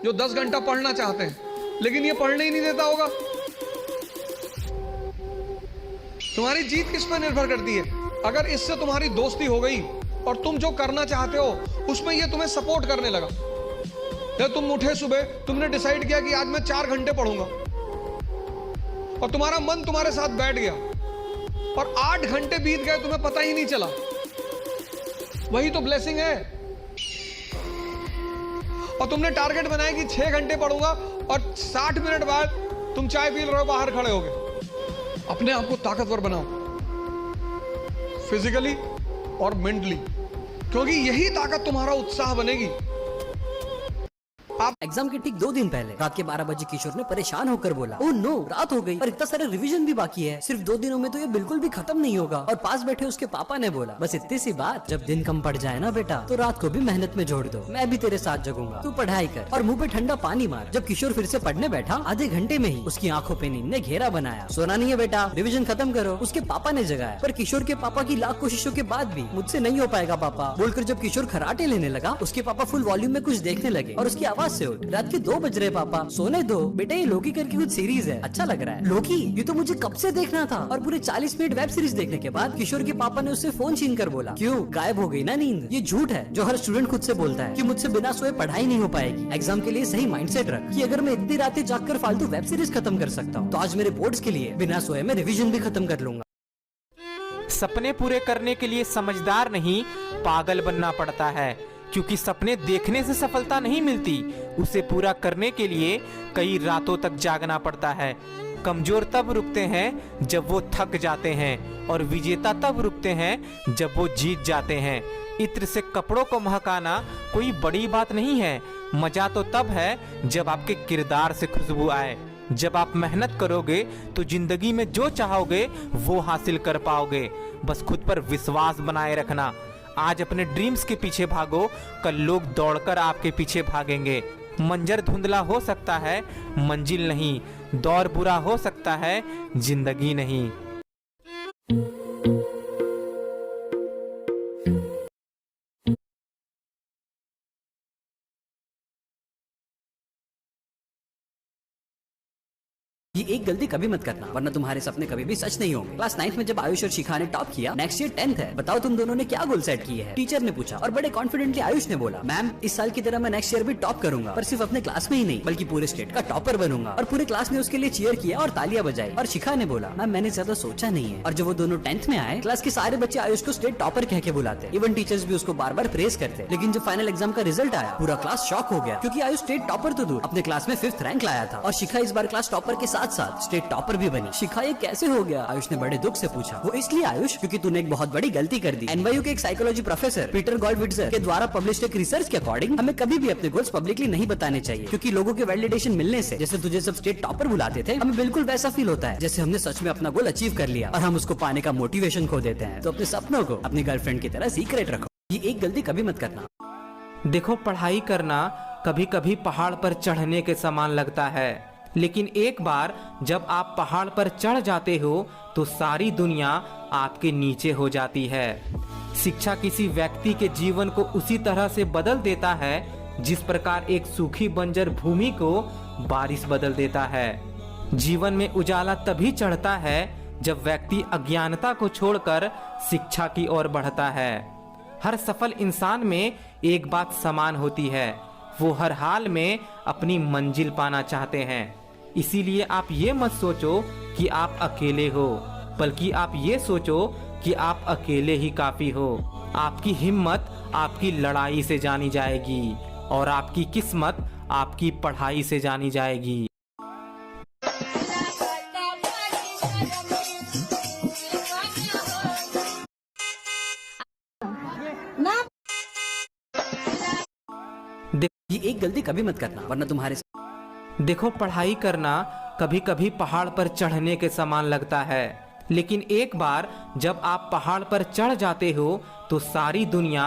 जो 10 घंटा पढ़ना चाहते हैं, लेकिन ये पढ़ने ही नहीं देता होगा। तुम्हारी जीत किस पर निर्भर करती है? अगर इससे तुम्हारी दोस्ती हो गई और तुम जो करना चाहते हो उसमें ये तुम्हें सपोर्ट करने लगा, या तुम उठे सुबह, तुमने डिसाइड किया कि आज मैं 4 घंटे पढ़ूंगा और तुम्हारा मन तुम्हारे साथ बैठ गया और 8 घंटे बीत गए, तुम्हें पता ही नहीं चला, वही तो ब्लेसिंग है। और तुमने टारगेट बनाया कि 6 घंटे पढ़ूंगा और 60 मिनट बाद तुम चाय पी रहे हो, बाहर खड़े हो गए। अपने आप को ताकतवर बनाओ, फिजिकली और मेंटली, क्योंकि यही ताकत तुम्हारा उत्साह बनेगी। एग्जाम के ठीक 2 दिन पहले रात के 12 बजे किशोर ने परेशान होकर बोला, ओह नो, रात हो गई और इतना सारा रिवीजन भी बाकी है, सिर्फ 2 दिनों में तो ये बिल्कुल भी खत्म नहीं होगा। और पास बैठे उसके पापा ने बोला, बस इतनी सी बात, जब दिन कम पड़ जाए ना बेटा, तो रात को भी मेहनत में जोड़ दो, मैं भी तेरे साथ जगूंगा, तू पढ़ाई कर और मुंह पे ठंडा पानी मार। जब किशोर फिर से पढ़ने बैठा, आधे घंटे में ही उसकी आंखों पे नींद ने घेरा बनाया। सोना नहीं है बेटा, रिविजन खत्म करो, उसके पापा ने जगाया। पर किशोर के पापा की लाख कोशिशों के बाद भी मुझसे नहीं हो पाएगा पापा बोलकर जब किशोर खराटे लेने लगा, उसके पापा फुल वॉल्यूम में कुछ देखने लगे और उसकी आवाज से उठ, रात के 2 बज रहे पापा, सोने दो बेटा, ये लोकी करके कुछ सीरीज है, अच्छा लग रहा है। लोकी, ये तो मुझे कब से देखना था। और पूरे 40 मिनट वेब सीरीज देखने के बाद किशोर के पापा ने उससे फोन छीन कर बोला, क्यों गायब हो गई ना नींद? ये झूठ है जो हर स्टूडेंट खुद से बोलता है कि मुझसे बिना सोए पढ़ाई नहीं हो पाएगी। एग्जाम के लिए सही माइंडसेट रख कि अगर मैं इतनी रातें जागकर फालतू वेब सीरीज खत्म कर सकता हूँ, तो आज मेरे बोर्ड्स के लिए बिना सोए मैं रिविजन भी खत्म कर लूंगा। सपने पूरे करने के लिए समझदार नहीं, पागल बनना पड़ता है, क्योंकि सपने देखने से सफलता नहीं मिलती, उसे पूरा करने के लिए कई रातों तक जागना पड़ता है। कमजोर तब रुकते हैं जब वो थक जाते हैं और विजेता तब रुकते हैं जब वो जीत जाते हैं। इत्र से कपड़ों को महकाना कोई बड़ी बात नहीं है, मजा तो तब है जब आपके किरदार से खुशबू आए। जब आप मेहनत करोगे तो जिंदगी में जो चाहोगे वो हासिल कर पाओगे। बस खुद पर विश्वास बनाए रखना। आज अपने ड्रीम्स के पीछे भागो, कल लोग दौड़कर आपके पीछे भागेंगे। मंजर धुंधला हो सकता है, मंजिल नहीं। दौर बुरा हो सकता है, जिंदगी नहीं। ये एक गलती कभी मत करना, वरना तुम्हारे सपने कभी भी सच नहीं होंगे। क्लास 9th में जब आयुष और शिखा ने टॉप किया, नेक्स्ट ईयर 10th है, बताओ तुम दोनों ने क्या गोल सेट किए हैं? टीचर ने पूछा और बड़े कॉन्फिडेंटली आयुष ने बोला, मैम इस साल की तरह मैं नेक्स्ट ईयर भी टॉप करूंगा, पर सिर्फ अपने क्लास में ही नहीं बल्कि पूरे स्टेट का टॉपर बनूंगा। और पूरे क्लास ने उसके लिए चीयर किया और तालियां बजाई। और शिखा ने बोला, मैम मैंने ज्यादा सोचा नहीं है। और जब वो दोनों 10th में आए, क्लास के सारे बच्चे आयुष को स्टेट टॉपर कह के बुलाते, इवन टीचर्स भी उसको बार बार प्रेज करते। लेकिन जब फाइनल एग्जाम का रिजल्ट आया, पूरा क्लास शॉक हो गया, क्योंकि आयुष स्टेट टॉपर तो दूर अपने क्लास में 5th रैंक लाया था। और शिखा इस बार क्लास टॉपर के साथ साथ स्टेट टॉपर भी बनी। शिखा ये कैसे हो गया? आयुष ने बड़े दुख से पूछा। वो इसलिए आयुष, क्योंकि तूने एक बहुत बड़ी गलती कर दी। एनवायू के एक साइकोलॉजी प्रोफेसर पीटर गॉल्डविट्जर के द्वारा पब्लिश्ड एक रिसर्च के अकॉर्डिंग हमें कभी भी अपने गोल्स पब्लिकली नहीं बताने चाहिए, क्योंकि लोगों के वैलिडेशन मिलने से, जैसे तुझे सब स्टेट टॉपर बुलाते थे, हमें बिल्कुल वैसा फील होता है जैसे हमने सच में अपना गोल अचीव कर लिया और हम उसको पाने का मोटिवेशन खो देते हैं। तो अपने सपनों को अपनी गर्लफ्रेंड की तरह सीक्रेट रखो। ये एक गलती कभी मत करना। देखो, पढ़ाई करना कभी कभी पहाड़ पर चढ़ने के समान लगता है, लेकिन एक बार जब आप पहाड़ पर चढ़ जाते हो तो सारी दुनिया आपके नीचे हो जाती है। शिक्षा किसी व्यक्ति के जीवन को उसी तरह से बदल देता है जिस प्रकार एक सूखी बंजर भूमि को बारिश बदल देता है। जीवन में उजाला तभी चढ़ता है जब व्यक्ति अज्ञानता को छोड़कर शिक्षा की ओर बढ़ता है। हर सफल इंसान में एक बात समान होती है, वो हर हाल में अपनी मंजिल पाना चाहते हैं। इसीलिए आप ये मत सोचो कि आप अकेले हो, बल्कि आप ये सोचो कि आप अकेले ही काफी हो। आपकी हिम्मत आपकी लड़ाई से जानी जाएगी और आपकी किस्मत आपकी पढ़ाई से जानी जाएगी। ये एक गलती कभी मत करना, वरना तुम्हारे देखो, पढ़ाई करना कभी कभी पहाड़ पर चढ़ने के समान लगता है, लेकिन एक बार जब आप पहाड़ पर चढ़ जाते हो तो सारी दुनिया